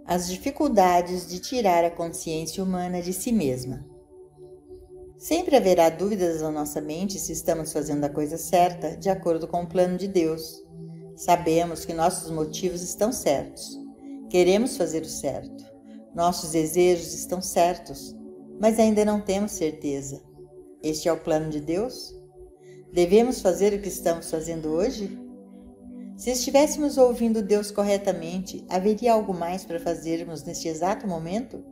As dificuldades de tirar a consciência humana de si mesma. Sempre haverá dúvidas na nossa mente se estamos fazendo a coisa certa, de acordo com o plano de Deus. Sabemos que nossos motivos estão certos. Queremos fazer o certo. Nossos desejos estão certos, mas ainda não temos certeza. Este é o plano de Deus? Devemos fazer o que estamos fazendo hoje? Se estivéssemos ouvindo Deus corretamente, haveria algo mais para fazermos neste exato momento?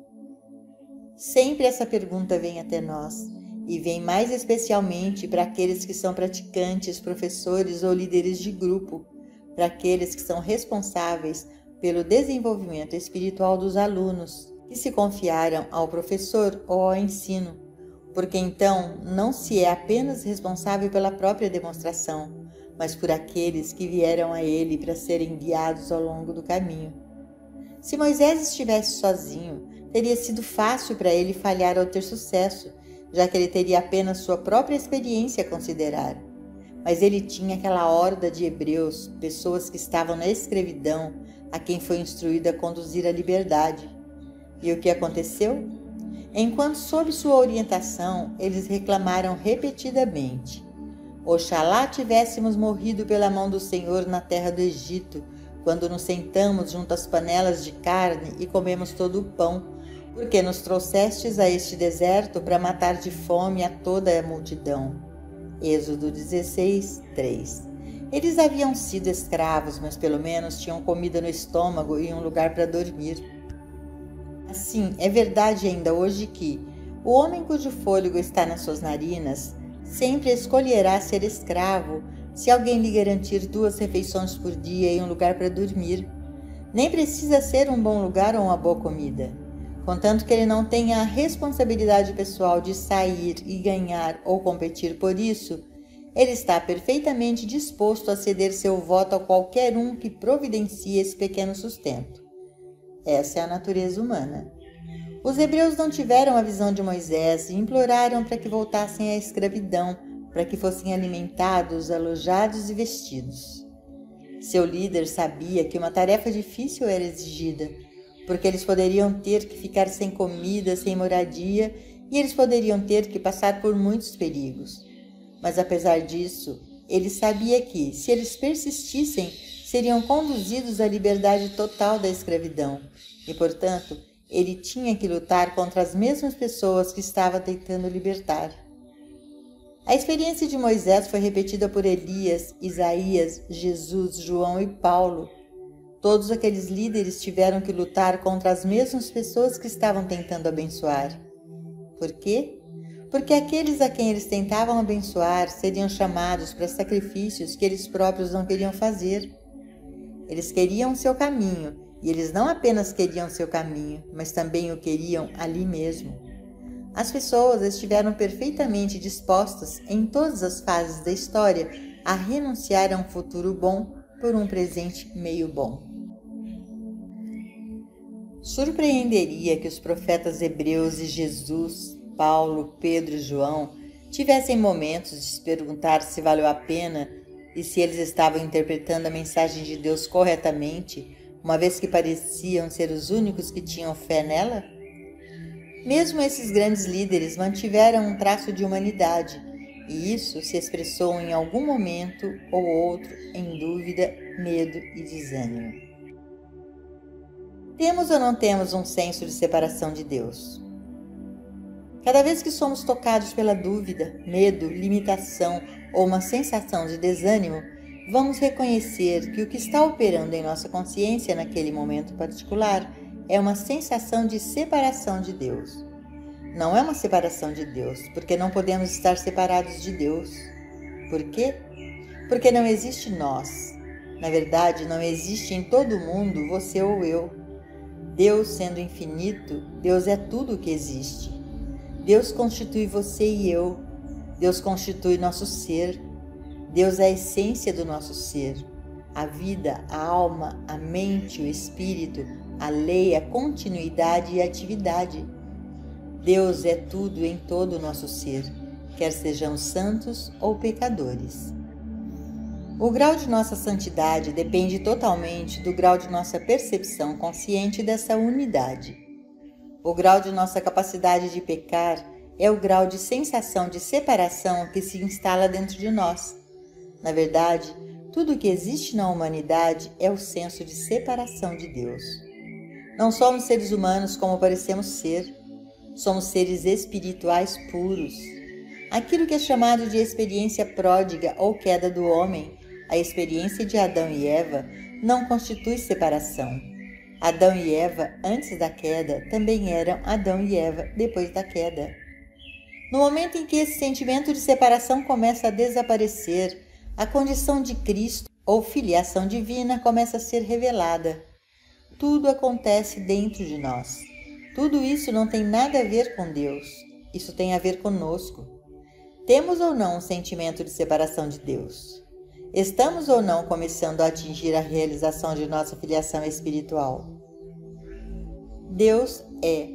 Sempre essa pergunta vem até nós, e vem mais especialmente para aqueles que são praticantes, professores ou líderes de grupo, para aqueles que são responsáveis pelo desenvolvimento espiritual dos alunos, que se confiaram ao professor ou ao ensino, porque então não se é apenas responsável pela própria demonstração, mas por aqueles que vieram a ele para serem guiados ao longo do caminho. Se Moisés estivesse sozinho, teria sido fácil para ele falhar ao ter sucesso, já que ele teria apenas sua própria experiência a considerar. Mas ele tinha aquela horda de hebreus, pessoas que estavam na escravidão, a quem foi instruído a conduzir a liberdade. E o que aconteceu? Enquanto sob sua orientação, eles reclamaram repetidamente: Oxalá tivéssemos morrido pela mão do Senhor na terra do Egito, quando nos sentamos junto às panelas de carne e comemos todo o pão, porque nos trouxestes a este deserto para matar de fome a toda a multidão. Êxodo 16, 3. Eles haviam sido escravos, mas pelo menos tinham comida no estômago e um lugar para dormir. Assim, é verdade ainda hoje que o homem cujo fôlego está nas suas narinas sempre escolherá ser escravo se alguém lhe garantir 2 refeições por dia e um lugar para dormir. Nem precisa ser um bom lugar ou uma boa comida. Contanto que ele não tenha a responsabilidade pessoal de sair e ganhar ou competir por isso, ele está perfeitamente disposto a ceder seu voto a qualquer um que providencie esse pequeno sustento. Essa é a natureza humana. Os hebreus não tiveram a visão de Moisés e imploraram para que voltassem à escravidão, para que fossem alimentados, alojados e vestidos. Seu líder sabia que uma tarefa difícil era exigida, porque eles poderiam ter que ficar sem comida, sem moradia, e eles poderiam ter que passar por muitos perigos. Mas apesar disso, ele sabia que, se eles persistissem, seriam conduzidos à liberdade total da escravidão, e, portanto, ele tinha que lutar contra as mesmas pessoas que estava tentando libertar. A experiência de Moisés foi repetida por Elias, Isaías, Jesus, João e Paulo. Todos aqueles líderes tiveram que lutar contra as mesmas pessoas que estavam tentando abençoar. Por quê? Porque aqueles a quem eles tentavam abençoar seriam chamados para sacrifícios que eles próprios não queriam fazer. Eles queriam o seu caminho, e eles não apenas queriam seu caminho, mas também o queriam ali mesmo. As pessoas estiveram perfeitamente dispostas, em todas as fases da história, a renunciar a um futuro bom por um presente meio bom. Surpreenderia que os profetas hebreus e Jesus, Paulo, Pedro e João tivessem momentos de se perguntar se valeu a pena e se eles estavam interpretando a mensagem de Deus corretamente, uma vez que pareciam ser os únicos que tinham fé nela? Mesmo esses grandes líderes mantiveram um traço de humanidade, e isso se expressou em algum momento ou outro em dúvida, medo e desânimo. Temos ou não temos um senso de separação de Deus? Cada vez que somos tocados pela dúvida, medo, limitação ou uma sensação de desânimo, vamos reconhecer que o que está operando em nossa consciência naquele momento particular é uma sensação de separação de Deus. Não é uma separação de Deus, porque não podemos estar separados de Deus. Por quê? Porque não existe nós. Na verdade, não existe em todo mundo você ou eu. Deus sendo infinito, Deus é tudo o que existe. Deus constitui você e eu. Deus constitui nosso ser. Deus é a essência do nosso ser. A vida, a alma, a mente, o espírito, a lei, a continuidade e a atividade. Deus é tudo em todo o nosso ser, quer sejamos santos ou pecadores. O grau de nossa santidade depende totalmente do grau de nossa percepção consciente dessa unidade. O grau de nossa capacidade de pecar é o grau de sensação de separação que se instala dentro de nós. Na verdade, tudo o que existe na humanidade é o senso de separação de Deus. Não somos seres humanos como parecemos ser. Somos seres espirituais puros. Aquilo que é chamado de experiência pródiga ou queda do homem, a experiência de Adão e Eva, não constitui separação. Adão e Eva, antes da queda, também eram Adão e Eva depois da queda. No momento em que esse sentimento de separação começa a desaparecer, a condição de Cristo ou filiação divina começa a ser revelada. Tudo acontece dentro de nós. Tudo isso não tem nada a ver com Deus. Isso tem a ver conosco. Temos ou não um sentimento de separação de Deus? Estamos ou não começando a atingir a realização de nossa filiação espiritual? Deus é.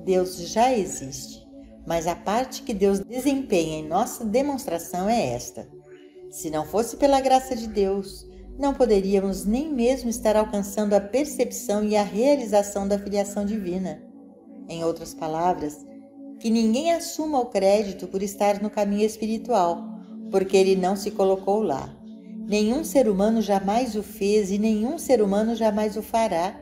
Deus já existe. Mas a parte que Deus desempenha em nossa demonstração é esta. Se não fosse pela graça de Deus, não poderíamos nem mesmo estar alcançando a percepção e a realização da filiação divina. Em outras palavras, que ninguém assuma o crédito por estar no caminho espiritual, porque ele não se colocou lá. Nenhum ser humano jamais o fez e nenhum ser humano jamais o fará.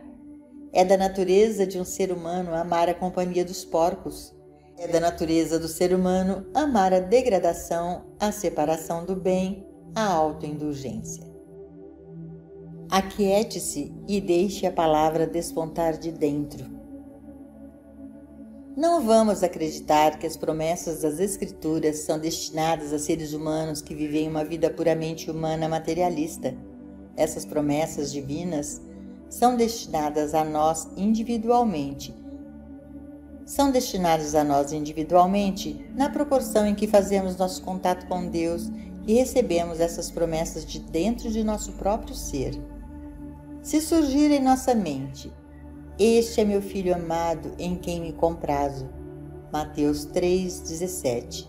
É da natureza de um ser humano amar a companhia dos porcos. É da natureza do ser humano amar a degradação, a separação do bem, a autoindulgência. Aquiete-se e deixe a palavra despontar de dentro. Não vamos acreditar que as promessas das Escrituras são destinadas a seres humanos que vivem uma vida puramente humana materialista. Essas promessas divinas são destinadas a nós individualmente. Na proporção em que fazemos nosso contato com Deus e recebemos essas promessas de dentro de nosso próprio ser. Se surgir em nossa mente, este é meu filho amado em quem me comprazo. Mateus 3,17.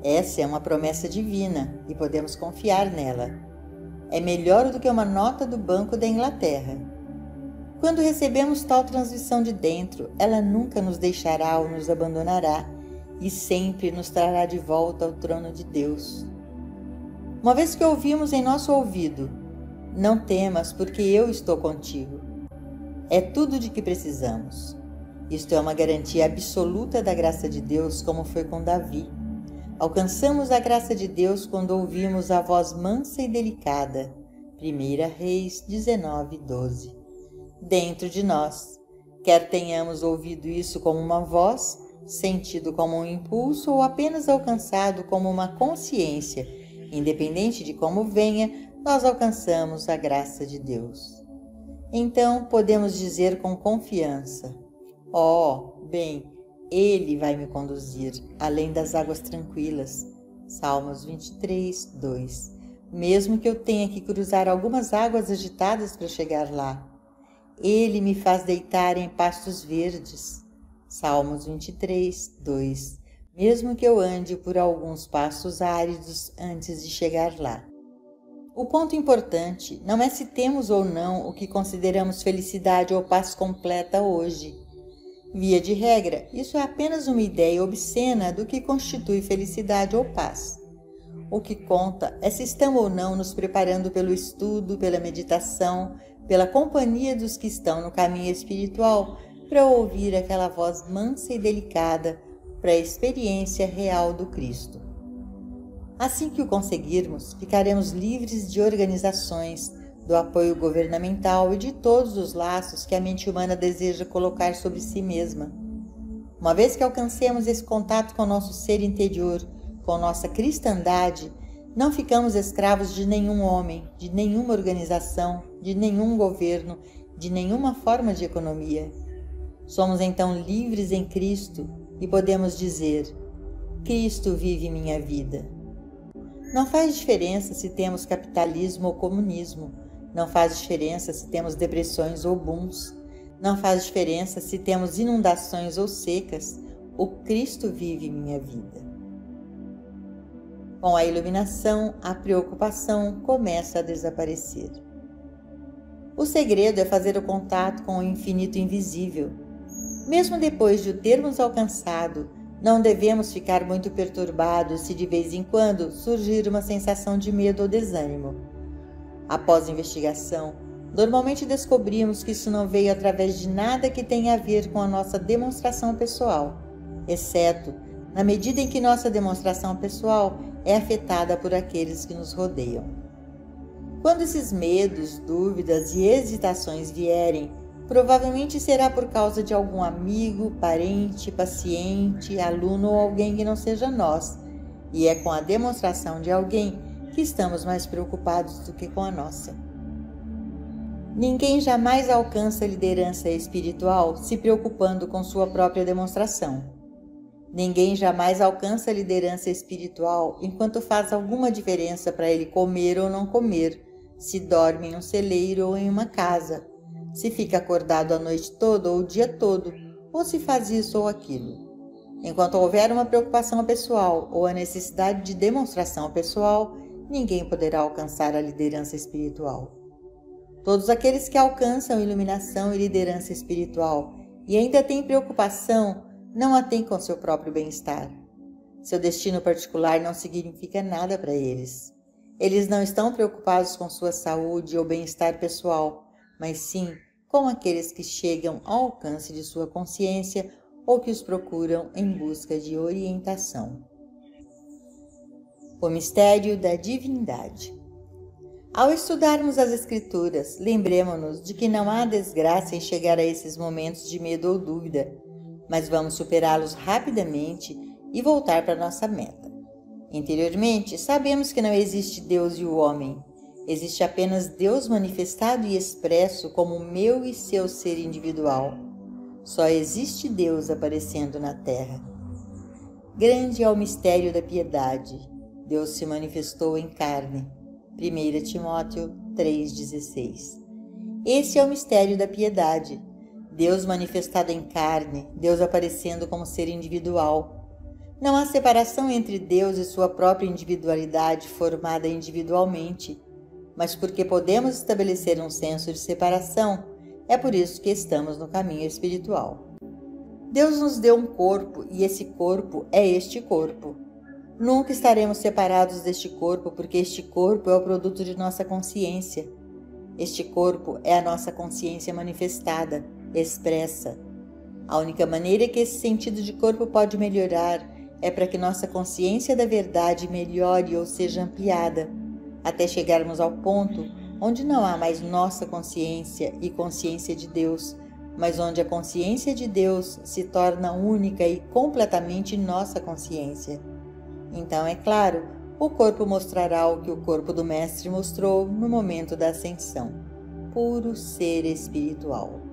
Essa é uma promessa divina e podemos confiar nela. É melhor do que uma nota do Banco da Inglaterra. Quando recebemos tal transmissão de dentro, ela nunca nos deixará ou nos abandonará e sempre nos trará de volta ao trono de Deus. Uma vez que ouvimos em nosso ouvido, não temas porque eu estou contigo. É tudo de que precisamos. Isto é uma garantia absoluta da graça de Deus, como foi com Davi. Alcançamos a graça de Deus quando ouvimos a voz mansa e delicada. 1 Reis 19:12. Dentro de nós, quer tenhamos ouvido isso como uma voz, sentido como um impulso ou apenas alcançado como uma consciência, independente de como venha, nós alcançamos a graça de Deus. Então podemos dizer com confiança: bem, Ele vai me conduzir além das águas tranquilas. Salmos 23:2. Mesmo que eu tenha que cruzar algumas águas agitadas para chegar lá, Ele me faz deitar em pastos verdes. Salmos 23:2. Mesmo que eu ande por alguns pastos áridos antes de chegar lá. O ponto importante não é se temos ou não o que consideramos felicidade ou paz completa hoje. Via de regra, isso é apenas uma ideia obscena do que constitui felicidade ou paz. O que conta é se estamos ou não nos preparando pelo estudo, pela meditação, pela companhia dos que estão no caminho espiritual, para ouvir aquela voz mansa e delicada, para a experiência real do Cristo. Assim que o conseguirmos, ficaremos livres de organizações, do apoio governamental e de todos os laços que a mente humana deseja colocar sobre si mesma. Uma vez que alcancemos esse contato com nosso ser interior, com nossa cristandade, não ficamos escravos de nenhum homem, de nenhuma organização, de nenhum governo, de nenhuma forma de economia. Somos então livres em Cristo e podemos dizer: Cristo vive minha vida. Não faz diferença se temos capitalismo ou comunismo. Não faz diferença se temos depressões ou booms. Não faz diferença se temos inundações ou secas. O Cristo vive minha vida. Com a iluminação, a preocupação começa a desaparecer. O segredo é fazer o contato com o infinito invisível. Mesmo depois de o termos alcançado, não devemos ficar muito perturbados se de vez em quando surgir uma sensação de medo ou desânimo. Após investigação, normalmente descobrimos que isso não veio através de nada que tenha a ver com a nossa demonstração pessoal, exceto na medida em que nossa demonstração pessoal é afetada por aqueles que nos rodeiam. Quando esses medos, dúvidas e hesitações vierem, provavelmente será por causa de algum amigo, parente, paciente, aluno ou alguém que não seja nós, e é com a demonstração de alguém que estamos mais preocupados do que com a nossa. Ninguém jamais alcança a liderança espiritual se preocupando com sua própria demonstração. Ninguém jamais alcança a liderança espiritual enquanto faz alguma diferença para ele comer ou não comer, se dorme em um celeiro ou em uma casa, se fica acordado a noite toda ou o dia todo, ou se faz isso ou aquilo. Enquanto houver uma preocupação pessoal ou a necessidade de demonstração pessoal, ninguém poderá alcançar a liderança espiritual. Todos aqueles que alcançam iluminação e liderança espiritual e ainda têm preocupação, não a têm com seu próprio bem-estar. Seu destino particular não significa nada para eles. Eles não estão preocupados com sua saúde ou bem-estar pessoal, mas sim com aqueles que chegam ao alcance de sua consciência ou que os procuram em busca de orientação. O mistério da divindade. Ao estudarmos as Escrituras, lembremos-nos de que não há desgraça em chegar a esses momentos de medo ou dúvida, mas vamos superá-los rapidamente e voltar para nossa meta. Interiormente, sabemos que não existe Deus e o homem. Existe apenas Deus manifestado e expresso como meu e seu ser individual. Só existe Deus aparecendo na terra. Grande é o mistério da piedade. Deus se manifestou em carne. 1 Timóteo 3,16. Esse é o mistério da piedade. Deus manifestado em carne, Deus aparecendo como ser individual. Não há separação entre Deus e sua própria individualidade formada individualmente, mas porque podemos estabelecer um senso de separação, é por isso que estamos no caminho espiritual. Deus nos deu um corpo e esse corpo é este corpo. Nunca estaremos separados deste corpo porque este corpo é o produto de nossa consciência. Este corpo é a nossa consciência manifestada, expressa. A única maneira que esse sentido de corpo pode melhorar é para que nossa consciência da verdade melhore ou seja ampliada, até chegarmos ao ponto onde não há mais nossa consciência e consciência de Deus, mas onde a consciência de Deus se torna única e completamente nossa consciência. Então, é claro, o corpo mostrará o que o corpo do Mestre mostrou no momento da ascensão, puro ser espiritual.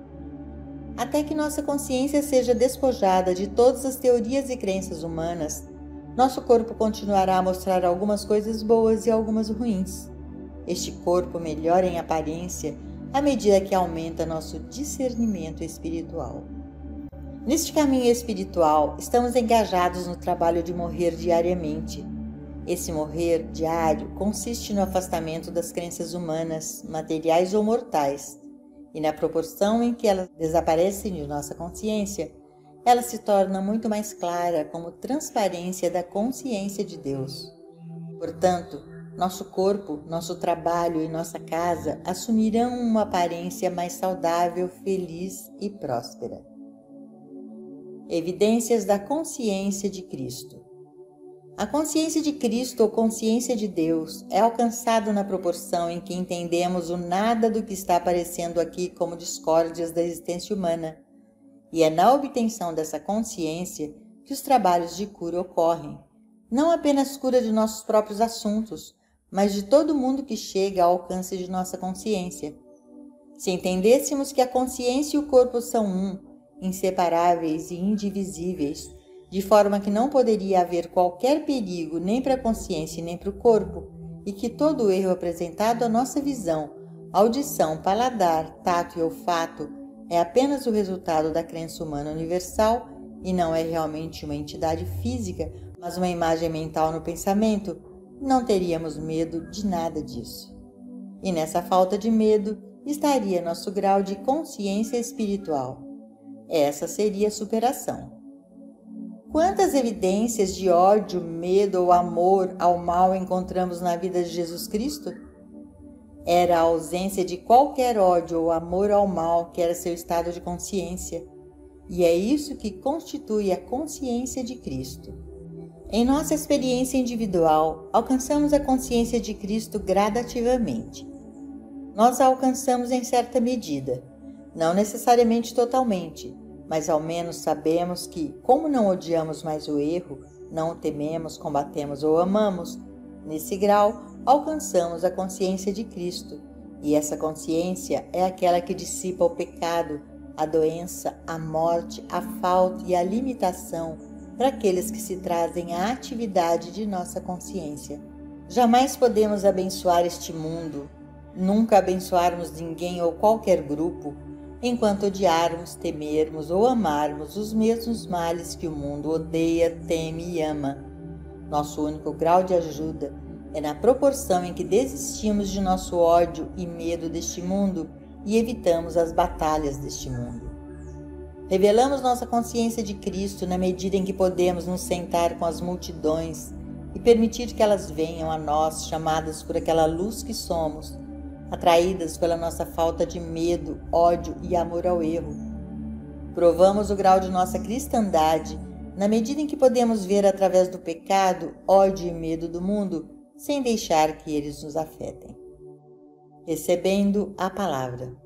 Até que nossa consciência seja despojada de todas as teorias e crenças humanas, nosso corpo continuará a mostrar algumas coisas boas e algumas ruins. Este corpo melhora em aparência à medida que aumenta nosso discernimento espiritual. Neste caminho espiritual, estamos engajados no trabalho de morrer diariamente. Esse morrer diário consiste no afastamento das crenças humanas, materiais ou mortais, e na proporção em que elas desaparecem de nossa consciência, ela se torna muito mais clara como transparência da consciência de Deus. Portanto, nosso corpo, nosso trabalho e nossa casa assumirão uma aparência mais saudável, feliz e próspera. Evidências da consciência de Cristo. A consciência de Cristo ou consciência de Deus é alcançada na proporção em que entendemos o nada do que está aparecendo aqui como discórdias da existência humana, e é na obtenção dessa consciência que os trabalhos de cura ocorrem, não apenas cura de nossos próprios assuntos, mas de todo mundo que chega ao alcance de nossa consciência. Se entendêssemos que a consciência e o corpo são um, inseparáveis e indivisíveis, de forma que não poderia haver qualquer perigo nem para a consciência nem para o corpo, e que todo o erro apresentado à nossa visão, audição, paladar, tato e olfato é apenas o resultado da crença humana universal e não é realmente uma entidade física, mas uma imagem mental no pensamento, não teríamos medo de nada disso. E nessa falta de medo estaria nosso grau de consciência espiritual. Essa seria a superação. Quantas evidências de ódio, medo ou amor ao mal encontramos na vida de Jesus Cristo? Era a ausência de qualquer ódio ou amor ao mal que era seu estado de consciência. E é isso que constitui a consciência de Cristo. Em nossa experiência individual, alcançamos a consciência de Cristo gradativamente. Nós a alcançamos em certa medida, não necessariamente totalmente, mas ao menos sabemos que, como não odiamos mais o erro, não o tememos, combatemos ou amamos, nesse grau alcançamos a consciência de Cristo, e essa consciência é aquela que dissipa o pecado, a doença, a morte, a falta e a limitação para aqueles que se trazem à atividade de nossa consciência. Jamais podemos abençoar este mundo, nunca abençoarmos ninguém ou qualquer grupo, enquanto odiarmos, temermos ou amarmos os mesmos males que o mundo odeia, teme e ama. Nosso único grau de ajuda é na proporção em que desistimos de nosso ódio e medo deste mundo e evitamos as batalhas deste mundo. Revelamos nossa consciência de Cristo na medida em que podemos nos sentar com as multidões e permitir que elas venham a nós, chamadas por aquela luz que somos, atraídas pela nossa falta de medo, ódio e amor ao erro. Provamos o grau de nossa cristandade na medida em que podemos ver através do pecado, ódio e medo do mundo, sem deixar que eles nos afetem. Recebendo a palavra.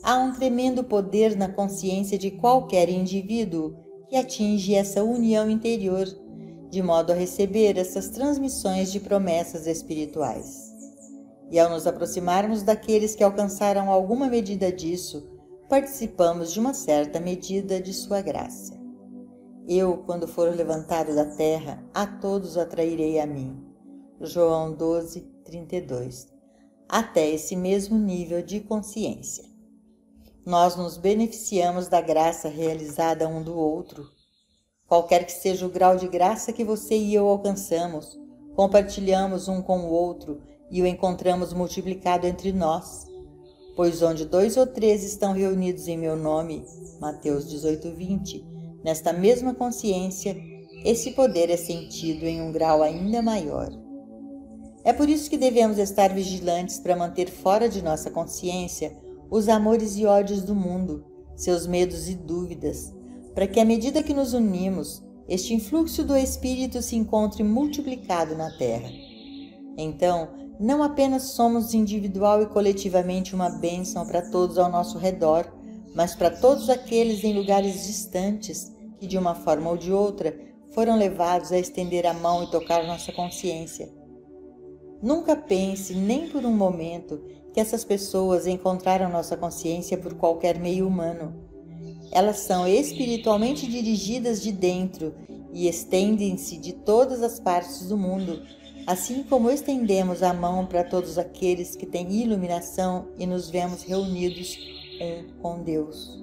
Há um tremendo poder na consciência de qualquer indivíduo que atinge essa união interior, de modo a receber essas transmissões de promessas espirituais. E ao nos aproximarmos daqueles que alcançaram alguma medida disso, participamos de uma certa medida de sua graça. Eu, quando for levantado da terra, a todos atrairei a mim. João 12, 32. Até esse mesmo nível de consciência. Nós nos beneficiamos da graça realizada um do outro. Qualquer que seja o grau de graça que você e eu alcançamos, compartilhamos um com o outro e o encontramos multiplicado entre nós. Pois onde 2 ou 3 estão reunidos em meu nome, Mateus 18, 20, nesta mesma consciência, esse poder é sentido em um grau ainda maior. É por isso que devemos estar vigilantes para manter fora de nossa consciência os amores e ódios do mundo, seus medos e dúvidas, para que à medida que nos unimos, este influxo do Espírito se encontre multiplicado na Terra. Então, não apenas somos individual e coletivamente uma bênção para todos ao nosso redor, mas para todos aqueles em lugares distantes que, de uma forma ou de outra, foram levados a estender a mão e tocar nossa consciência. Nunca pense, nem por um momento, que essas pessoas encontraram nossa consciência por qualquer meio humano. Elas são espiritualmente dirigidas de dentro e estendem-se de todas as partes do mundo, assim como estendemos a mão para todos aqueles que têm iluminação e nos vemos reunidos um com Deus.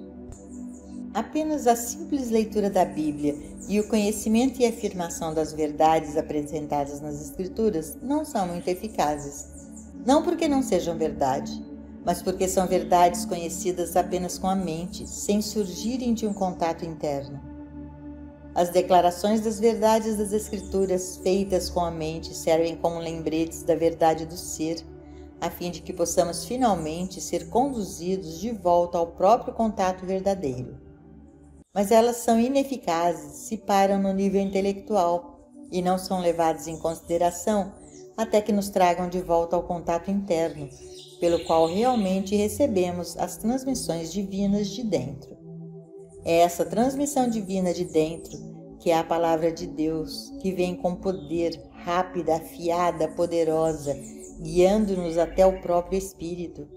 Apenas a simples leitura da Bíblia e o conhecimento e afirmação das verdades apresentadas nas Escrituras não são muito eficazes. Não porque não sejam verdade, mas porque são verdades conhecidas apenas com a mente, sem surgirem de um contato interno. As declarações das verdades das Escrituras feitas com a mente servem como lembretes da verdade do ser, a fim de que possamos finalmente ser conduzidos de volta ao próprio contato verdadeiro. Mas elas são ineficazes se param no nível intelectual e não são levadas em consideração até que nos tragam de volta ao contato interno, pelo qual realmente recebemos as transmissões divinas de dentro. É essa transmissão divina de dentro, que é a palavra de Deus, que vem com poder, rápida, afiada, poderosa, guiando-nos até o próprio Espírito.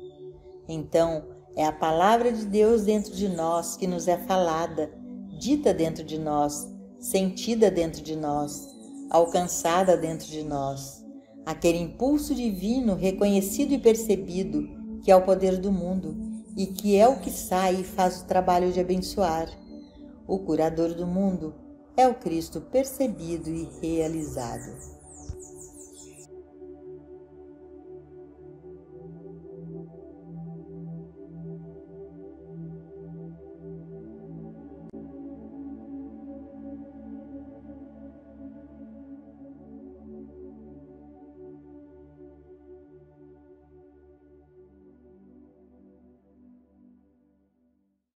Então, é a palavra de Deus dentro de nós que nos é falada, dita dentro de nós, sentida dentro de nós, alcançada dentro de nós. Aquele impulso divino reconhecido e percebido que é o poder do mundo e que é o que sai e faz o trabalho de abençoar. O curador do mundo é o Cristo percebido e realizado.